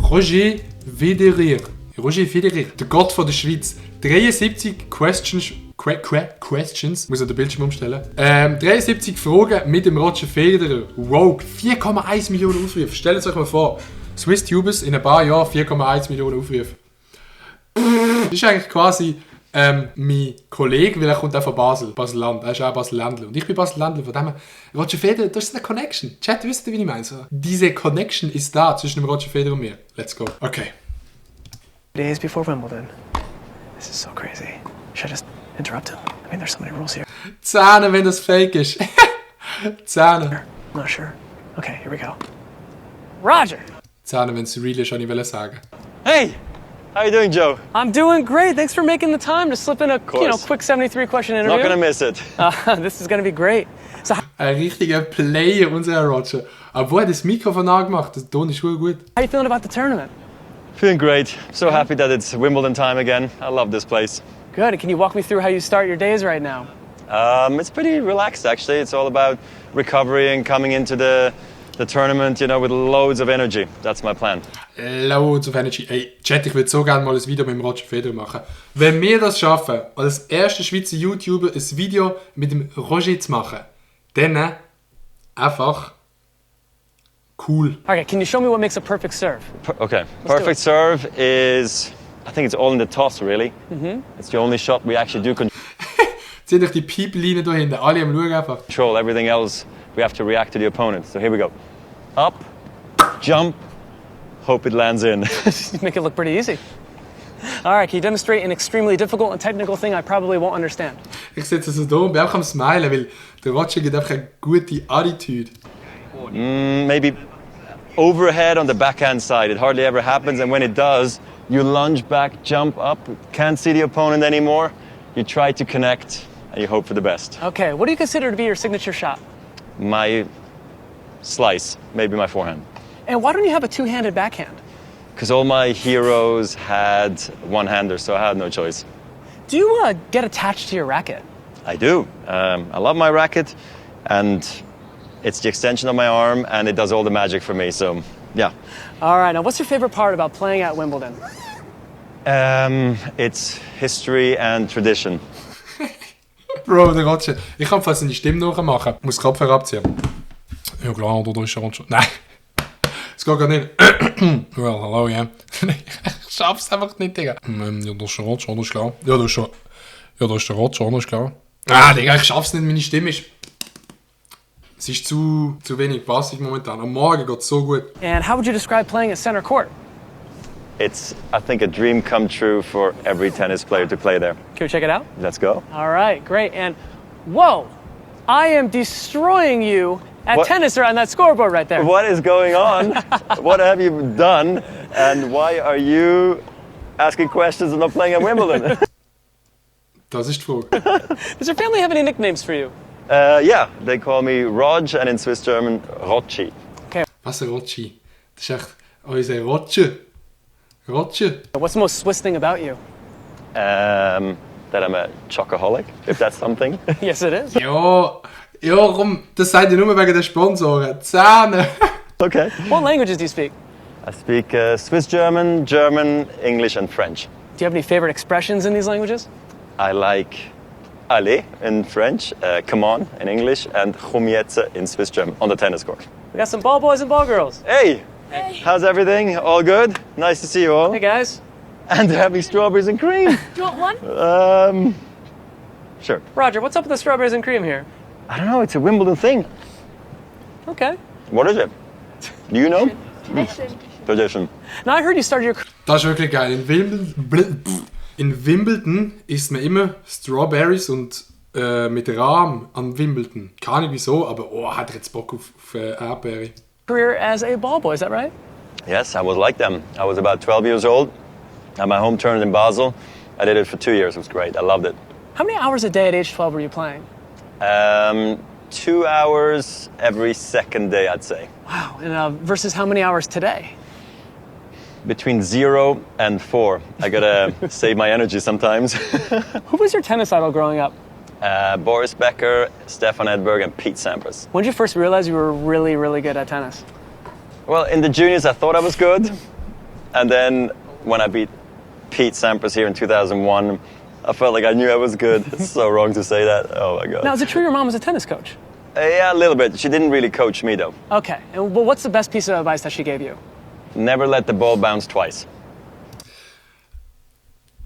Roger Federer. Roger Federer, der Gott von der Schweiz. 73 Questions, muss er den Bildschirm umstellen. 73 Fragen mit dem Roger Federer. Wow, 4,1 Millionen Aufrufe. Stellt es euch mal vor. Swiss Tubers in ein paar Jahren 4,1 Millionen Aufrufe. Das ist eigentlich quasi mein Kollege, weil er kommt auch von Basel, Basel-Land. Er ist auch Basel-Ländler. Und ich bin Basel-Ländler. Von dem her, Roger Federer, das ist eine Connection. Chat, wisst ihr, wie ich meine? So, diese Connection ist da zwischen dem Roger Federer und mir. Let's go. Okay. Days before Wimbledon. This is so crazy. Should I just interrupt him? I mean, there's so many rules here. Zähne, wenn das fake ist. Zähne. I'm not sure. Okay, here we go. Roger! Zähne, wenn es real ist, kann ich sagen. Hey! How you doing, Joe? I'm doing great. Thanks for making the time to slip in a quick 73-question interview. Not gonna miss it. This is gonna be great. So, ein richtiger Player, unser Roger. Obwohl er das Mikrofon angemacht, der Ton ist schon gut. How are you feeling about the tournament? Feeling great. So happy that it's Wimbledon time again. I love this place. Good. Can you walk me through how you start your days right now? It's pretty relaxed, actually. It's all about recovery and coming into the tournament, you know, with loads of energy. That's my plan. Loads of energy. Ey, Chat, ich würde so gerne mal ein Video mit dem Roger Federer machen. Wenn wir das schaffen, als erster Schweizer YouTuber ein Video mit dem Roger zu machen, dann einfach cool. Okay, can you show me what makes a perfect serve? Okay, perfect serve is, I think it's all in the toss, really. It's the only shot we actually do Seht euch die Pipeline da hinten, alle am Schauen einfach. control. Everything else, we have to react to the opponent. So here we go. Up, jump, hope it lands in. You make it look pretty easy. All right, can you demonstrate an extremely difficult and technical thing I probably won't understand? Ich sitze so da und bin auch am Smilen, weil der Roger gibt einfach eine gute Attitude. Maybe overhead on the backhand side. It hardly ever happens, and when it does, you lunge back, jump up, can't see the opponent anymore. You try to connect, and you hope for the best. Okay, what do you consider to be your signature shot? My slice, maybe my forehand. And why don't you have a two-handed backhand? Because all my heroes had one-hander, so I had no choice. Do you get attached to your racket? I do. I love my racket, and it's the extension of my arm, and it does all the magic for me, so yeah. All right, now what's your favorite part about playing at Wimbledon? It's history and tradition. Bro, der Roger. Ich kann fast seine Stimme nachmachen. Ich muss den Kopfhörer abziehen. Ja klar, da ist der Roger. Nein, es geht gar nicht. Well, hallo, ja. Ich schaff's einfach nicht, Digga. Ja, das ist der Roger, das ist klar. Ja, das ist schon... Ja, das ist der Roger, das ist klar. Ah, Digga, ich schaff's nicht, meine Stimme ist... Es ist zu wenig passig momentan. Am Morgen geht's so gut. And how would you describe playing at center court? It's, I think, a dream come true for every tennis player to play there. Can we check it out? Let's go. All right, great. And whoa, I am destroying you at What? tennis or on that scoreboard right there. What is going on? What have you done? And why are you asking questions and not playing at Wimbledon? Das ist die Frage. Does your family have any nicknames for you? Yeah, they call me Rog, and in Swiss German, Rotschi. Was ein Roger? Das ist echt unser Roger. Roger. What's the most Swiss thing about you? That I'm a chocoholic, if that's something. Yes, it is. Ja, komm, das seid ihr nur wegen der Sponsoren. Zähne. Okay. What languages do you speak? I speak Swiss German, German, English, and French. Do you have any favorite expressions in these languages? I like Alli in French, come on in English, and komm jetzt in Swiss German on the tennis court. We got some ball boys and ball girls. Hey! How's everything? All good? Nice to see you all. Hey, guys. And they're having strawberries and cream. Do you want one? Sure. Roger, what's up with the strawberries and cream here? I don't know, it's a Wimbledon thing. Okay. What is it? Do you know? Tradition. Tradition. Now, I heard you started your... Das ist wirklich geil. In Wimbledon isst man immer Strawberries und mit Rahm an Wimbledon. Keine Ahnung wieso, aber hat er jetzt Bock auf Erdbeere. career as a ball boy, is that right? Yes, I was like them. I was about 12 years old. At my home tournament in Basel. I did it for 2 years. It was great. I loved it. How many hours a day at age 12 were you playing? 2 hours every second day, I'd say. Wow, and versus how many hours today? Between 0 and 4. I gotta save my energy sometimes. Who was your tennis idol growing up? Boris Becker, Stefan Edberg, and Pete Sampras. When did you first realize you were really, really good at tennis? Well, in the juniors, I thought I was good. And then when I beat Pete Sampras here in 2001, I felt like I knew I was good. It's so wrong to say that. Oh my God. Now, is it true your mom was a tennis coach? Yeah, a little bit. She didn't really coach me though. Okay, and well, what's the best piece of advice that she gave you? Never let the ball bounce twice.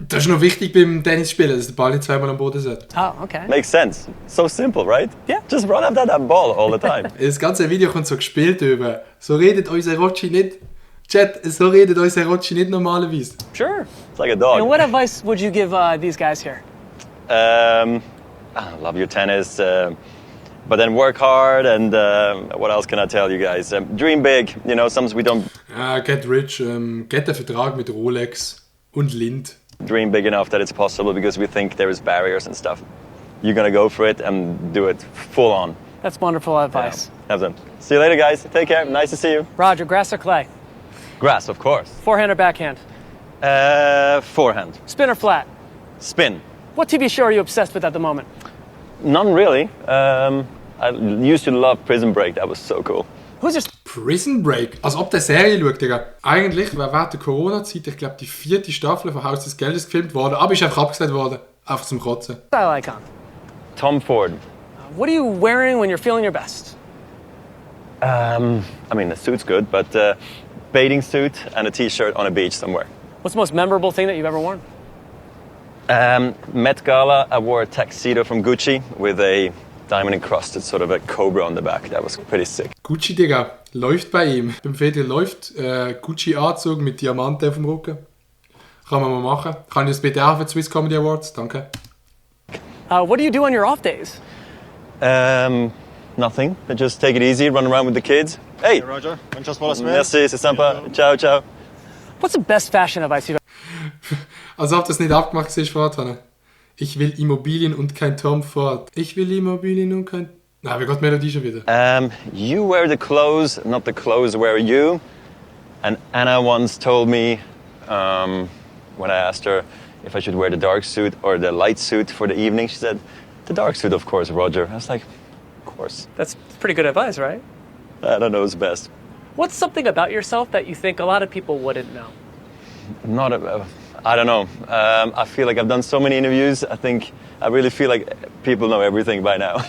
Das ist noch wichtig beim Tennisspielen, dass der Ball nicht zweimal am Boden sollte. Oh, okay. Makes sense. So simple, right? Yeah. Just run after that ball all the time. Das ganze Video kommt so gespielt über. So redet unser Rotschi nicht. Chat, so redet unser Rotschi nicht normalerweise. Sure. It's like a dog. And what advice would you give these guys here? I love your tennis, but then work hard. And what else can I tell you guys? Dream big. You know, sometimes we don't Get rich, get den Vertrag mit Rolex und Lind. dream big enough that it's possible because we think there is barriers and stuff. You're gonna go for it and do it full on. That's wonderful advice. Have fun. See you later, guys. Take care. Nice to see you. Roger, grass or clay? Grass, of course. Forehand or backhand? Forehand. Spin or flat? Spin. What TV show are you obsessed with at the moment? None really. I used to love Prison Break. That was so cool. Who's your Prison Break. Als ob der Serie schaut, Digga. Eigentlich wäre während der Corona-Zeit, ich glaube, die 4. Staffel von Haus des Geldes gefilmt worden, aber ist einfach abgesagt worden. Einfach zum Kotzen. style icon? Tom Ford. What are you wearing when you're feeling your best? I mean, the suit's good, but bathing suit and a t-shirt on a beach somewhere. What's the most memorable thing that you've ever worn? Met Gala, I wore a tuxedo from Gucci with a diamond encrusted sort of a cobra on the back. That was pretty sick. Gucci, Digga. Läuft bei ihm. Beim Federer läuft. Gucci-Anzug mit Diamanten auf dem Rücken. Kann man mal machen. Kann ich das bitte auch für die Swiss Comedy Awards? Danke. What do you do on your off days? Nothing. I just take it easy, run around with the kids. Hey! Roger, muchas bolas, man. Merci, c'est sympa. Ciao, ciao. What's the best fashion advice you've Als ob das nicht abgemacht ist vorher. Ich will Immobilien und kein Tom Ford. Ich will Immobilien und kein... Na, wie geht die Melodie schon wieder? You wear the clothes, not the clothes wear you. And Anna once told me, when I asked her if I should wear the dark suit or the light suit for the evening, she said, the dark suit, of course, Roger. I was like, of course. That's pretty good advice, right? I don't know what's best. What's something about yourself that you think a lot of people wouldn't know? I don't know. I feel like I've done so many interviews. I really feel like people know everything by now.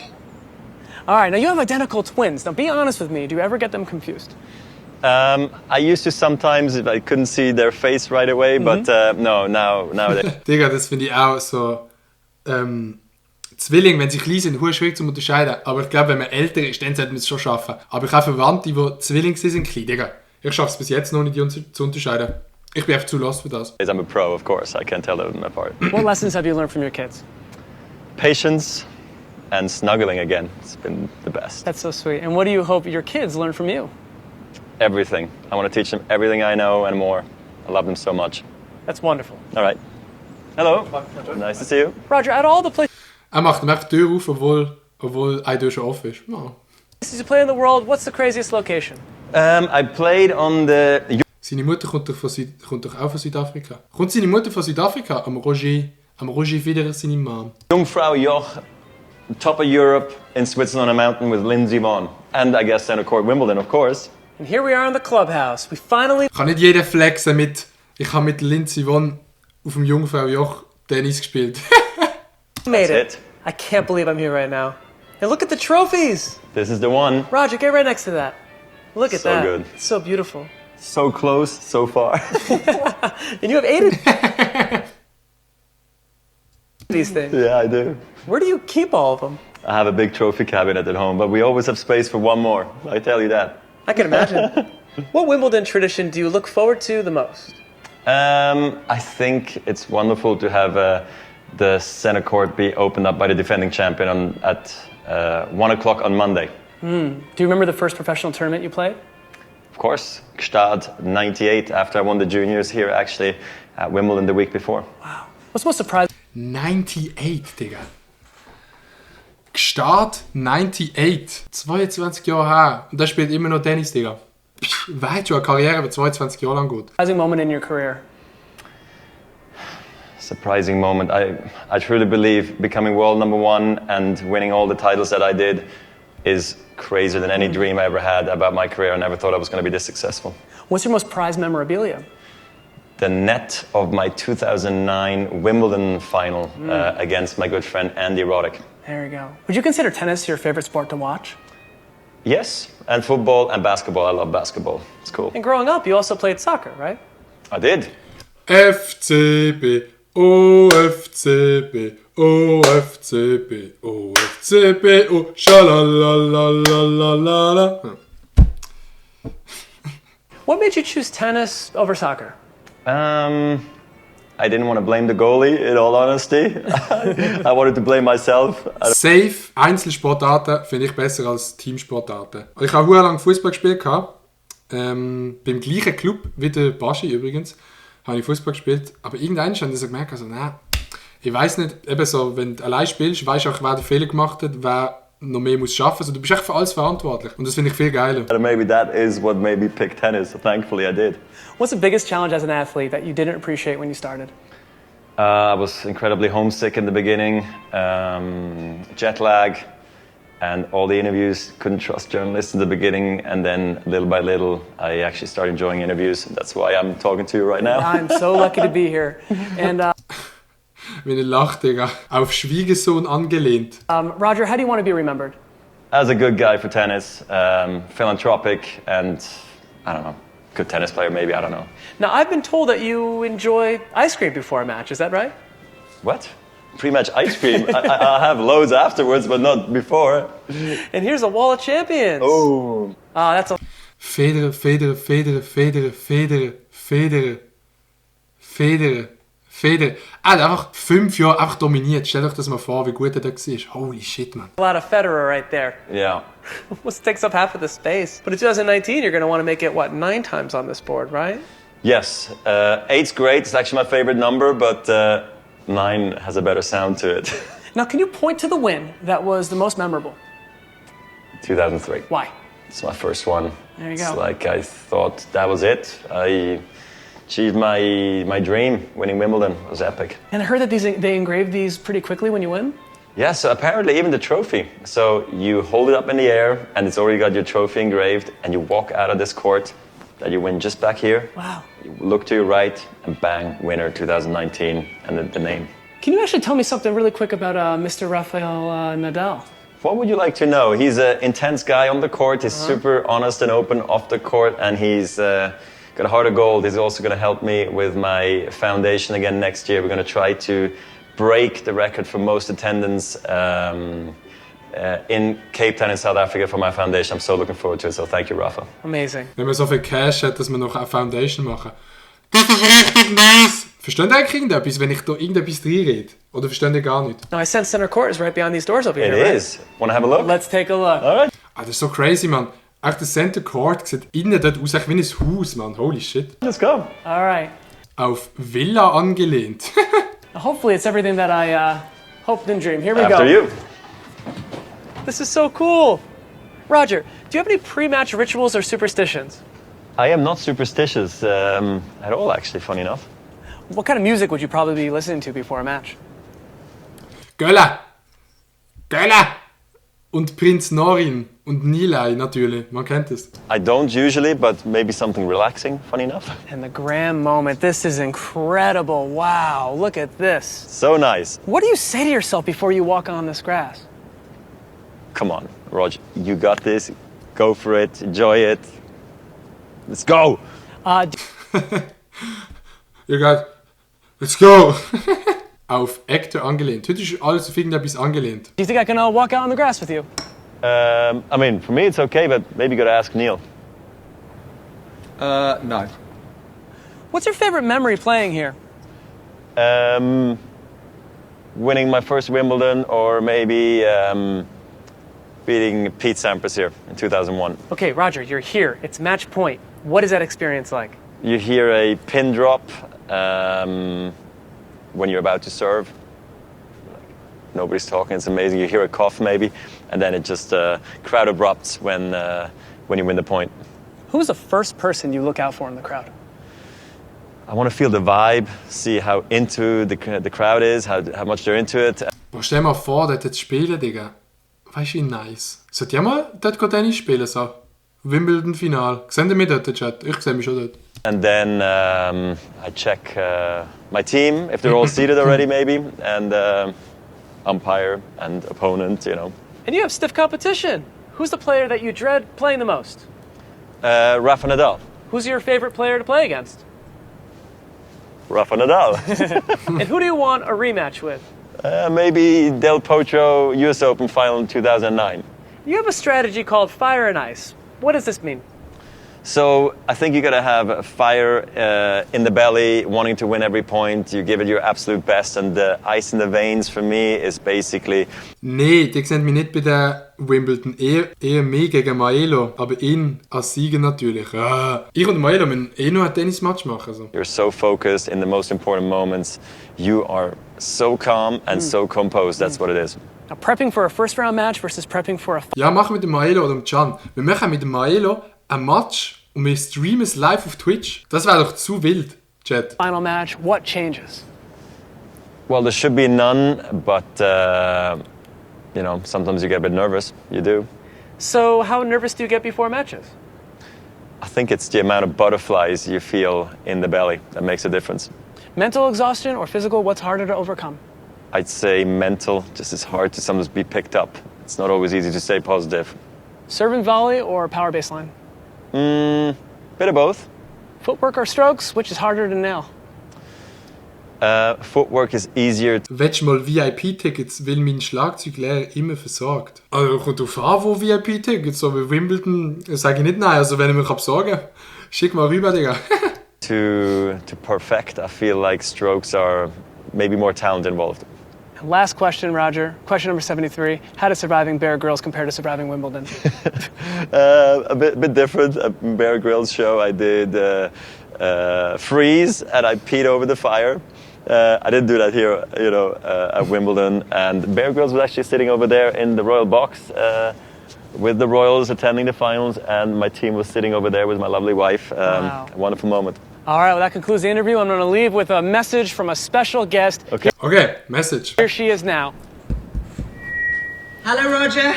All right, now you have identical twins. Now be honest with me. Do you ever get them confused? I used to sometimes if I couldn't see their face right away, but no, now Digga, das finde ich auch so... Zwillinge, wenn sie klein sind, ist schwierig zu unterscheiden. Aber ich glaube, wenn man älter ist, dann sollte man es schon schaffen. Aber ich habe Verwandte, die Zwillinge sind klein. Digga, ich schaffe es bis jetzt noch nicht, die zu unterscheiden. Ich bin einfach zu lost für das. I'm a pro, of course. I can't tell them apart. What lessons have you learned from your kids? Patience and snuggling again. It's been the best. That's so sweet. And what do you hope your kids learn from you? Everything. I want to teach them everything I know and more. I love them so much. That's wonderful. All right. Hello. Nice to see you. Roger, out of all the places Macht ihm einfach die Tür auf, obwohl eine Tür schon offen ist. Oh. you play in the world, what's the craziest location? I played on the... Seine Mutter kommt doch auch von Südafrika. Kommt seine Mutter von Südafrika? Am Roger Federer, seine Mom. Jungfrau Joch, top of Europe in Switzerland on a mountain with Lindsey Vonn. And I guess center court Wimbledon, of course. And here we are in the clubhouse. We finally Kann nicht jeder flexen mit... Ich habe mit Lindsey Vonn auf dem Jungfrau Joch Tennis gespielt. made That's it. I can't believe I'm here right now. And look at the trophies. This is the one. Roger, get right next to that. Look at So that. good. It's so beautiful. So close, so far. And you have 8 of these things. Yeah, I do. Where do you keep all of them? I have a big trophy cabinet at home, but we always have space for one more. I tell you that. I can imagine. What Wimbledon tradition do you look forward to the most? I think it's wonderful to have the center court be opened up by the defending champion at 1 o'clock on Monday. Do you remember the first professional tournament you played? Of course, Gstaad 98 after I won the juniors here actually at Wimbledon the week before. Wow. What's most surprising? 98, Digga. Gstaad 98. 22 Jahre her. Und der spielt immer noch Tennis, Digga. Wer hat schon eine Karriere, die 22 Jahre lang geht? Moment in your career? Surprising moment. I truly believe becoming world number one and winning all the titles that I did is crazier than any dream I ever had about my career. I never thought I was going to be this successful. What's your most prized memorabilia? the net of my 2009 Wimbledon final against my good friend Andy Roddick. There you go. Would you consider tennis your favorite sport to watch? Yes, and football and basketball. I love basketball. It's cool. And growing up, you also played soccer, right? I did. FCB, OFCB, OFCB, OFCB, oh, shalalalalala. What made you choose tennis over soccer? I didn't want to blame the goalie, in all honesty. I wanted to blame myself. Safe, Einzelsportarten finde ich besser als Teamsportarten. Ich habe sehr lange Fußball gespielt. Beim gleichen Club wie der Baschi übrigens habe ich Fußball gespielt. Aber irgendwann habe ich so gemerkt, also, nein, ich weiss nicht, eben so, wenn du allein spielst, weißt du auch, wer den Fehler gemacht hat, wer noch mehr muss schaffen. Also, du bist echt für alles verantwortlich. Und das finde ich viel geiler. Maybe that is what made me pick tennis. Thankfully, I did. What's the biggest challenge as an athlete that you didn't appreciate when you started? I was incredibly homesick in the beginning, jet lag, and all the interviews. Couldn't trust journalists in the beginning, and then little by little, I actually started enjoying interviews. That's why I'm talking to you right now. I'm so lucky to be here. And Wenn er lacht, Digga. Auf Schwiegersohn angelehnt. Roger, how do you want to be remembered? As a good guy for tennis, philanthropic, and I don't know, good tennis player maybe, I don't know. Now, I've been told that you enjoy ice cream before a match. Is that right? What? Pre-match ice cream? I'll have loads afterwards, but not before. And here's a wall of champions. Oh. That's a... Federer, Federer, Federer, Federer, Federer, Federer, Federer, Federer. Er hat einfach 5 Jahre einfach dominiert. Stell euch das mal vor, wie gut er da war. Holy shit, man. A lot of Federer right there. Yeah. Almost takes up half of the space. But in 2019, you're going to want to make it, what, 9 times on this board, right? Yes. 8's great. It's actually my favorite number, but 9 has a better sound to it. Now, can you point to the win that was the most memorable? 2003. Why? It's my first one. There you go. It's like I thought that was it. I achieved my dream, winning Wimbledon. It was epic. And I heard that they engrave these pretty quickly when you win? Yeah, so apparently even the trophy. So you hold it up in the air and it's already got your trophy engraved and you walk out of this court that you win just back here. Wow. You look to your right and bang, winner 2019 and the name. Can you actually tell me something really quick about Mr. Rafael Nadal? What would you like to know? He's an intense guy on the court. He's super honest and open off the court and he's got a heart of gold. He's also going to help me with my foundation again next year. We're going to try to break the record for most attendance in Cape Town in South Africa for my foundation. I'm so looking forward to it, so thank you, Rafa. Amazing. Wenn man so viel Cash hat, dass man noch eine Foundation machen. Das ist richtig nice! Versteht ihr eigentlich irgendetwas, wenn ich da irgendetwas reinrede? Oder versteht ihr gar nicht? Now, I sense center court is right behind these doors over It here, right? is. Want to have a look? Let's take a look. All right. Ah, das ist so crazy, man. Auch der Center Court sieht innen dort aus wie ein Haus, man. Holy shit. Let's go. All right. Auf Villa angelehnt. Hopefully it's everything that I hoped and dreamed. Here we After go. you. This is so cool. Roger, do you have any pre-match rituals or superstitions? I am not superstitious at all, actually, funny enough. What kind of music would you probably be listening to before a match? Gölla! Gölla! Und Prinz Norin und Nilay natürlich, man kennt es. I don't usually, but maybe something relaxing, funny enough. And the grand moment. This is incredible. Wow, look at this. So nice. What do you say to yourself before you walk on this grass? Come on, Roger, you got this. Go for it, enjoy it. Let's go! You got... Let's go! Auf Actor angelehnt. Heute ist alles auf irgendetwas angelehnt. Do you think I can walk out on the grass with you? I mean, for me it's okay, but maybe you gotta ask Neil. No. What's your favorite memory playing here? Winning my first Wimbledon, or maybe beating Pete Sampras here in 2001. Okay, Roger, you're here. It's match point. What is that experience like? You hear a pin drop when you're about to serve. Nobody's talking, it's amazing. You hear a cough maybe, and then it just crowd erupts when you win the point. Who's the first person you look out for in the crowd? I want to feel the vibe, see how into the crowd is, how much they're into it. Boah, stell dir mal vor, dort zu spielen, Digga. Weißt du, wie nice. Sollt ihr mal dort Tennis spielen, so? Wimbledon-Final. Seht ihr mich dort, Chat? Ich sehe mich schon dort. And then I check my team, if they're all seated already maybe, and umpire and opponent, you know. And you have stiff competition. Who's the player that you dread playing the most? Rafa Nadal. Who's your favorite player to play against? Rafa Nadal. And who do you want a rematch with? Maybe Del Potro US Open final in 2009. You have a strategy called fire and ice. What does this mean? So I think you gotta have fire in the belly, wanting to win every point. You give it your absolute best, and the ice in the veins for me is basically. Nee, die sehen mich nicht bei der Wimbledon. Eher mehr gegen Maelo, aber ihn als Sieger natürlich. Ich und Maelo müssen noch ein Tennismatch machen. Also. You're so focused in the most important moments. You are so calm and so composed. That's what it is. Now, prepping for a first-round match versus prepping for a... Ja, machen mit dem Maelo oder dem Can. Wir machen mit dem Maelo ein Match und wir streamen es live auf Twitch. Das wäre doch zu wild, Chat. Final match, what changes? Well, there should be none, but you know, sometimes you get a bit nervous. You do. So how nervous do you get before matches? I think it's the amount of butterflies you feel in the belly that makes a difference. Mental exhaustion or physical, what's harder to overcome? I'd say mental, just it's hard to sometimes be picked up. It's not always easy to stay positive. Serve and volley or power baseline? Bit of both. Footwork or strokes, which is harder to nail? Footwork is easier. Willst du mal VIP-Tickets, weil mein Schlagzeuglehrer immer versagt? Also kommt drauf an, wo VIP-Tickets, so wie Wimbledon, sage ich nicht nein. Also wenn ich mich besorgen kann, schick mal rüber, Digga. To perfect, I feel like strokes are maybe more talent involved. And last question, Roger. Question number 73. How does surviving Bear Grylls compare to surviving Wimbledon? A bit different. At Bear Grylls show, I did freeze and I peed over the fire. I didn't do that here, you know, at Wimbledon. And Bear Grylls was actually sitting over there in the royal box with the royals attending the finals, and my team was sitting over there with my lovely wife. Wow. A wonderful moment. All right, well, that concludes the interview. I'm going to leave with a message from a special guest. Okay, message. Here she is now. Hello, Roger.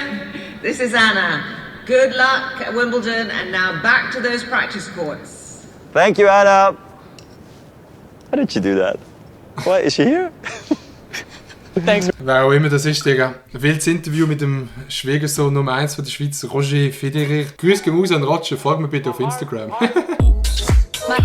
This is Anna. Good luck at Wimbledon, and now back to those practice courts. Thank you, Anna. How did you do that? Why is she here? Thanks. Wer auch immer das ist, Digga. Ein wildes Interview mit dem Schwiegersohn Nummer 1 von der Schweiz, Roger Federer. Grüß gehen raus an Roger, folgt mir bitte auf Instagram. My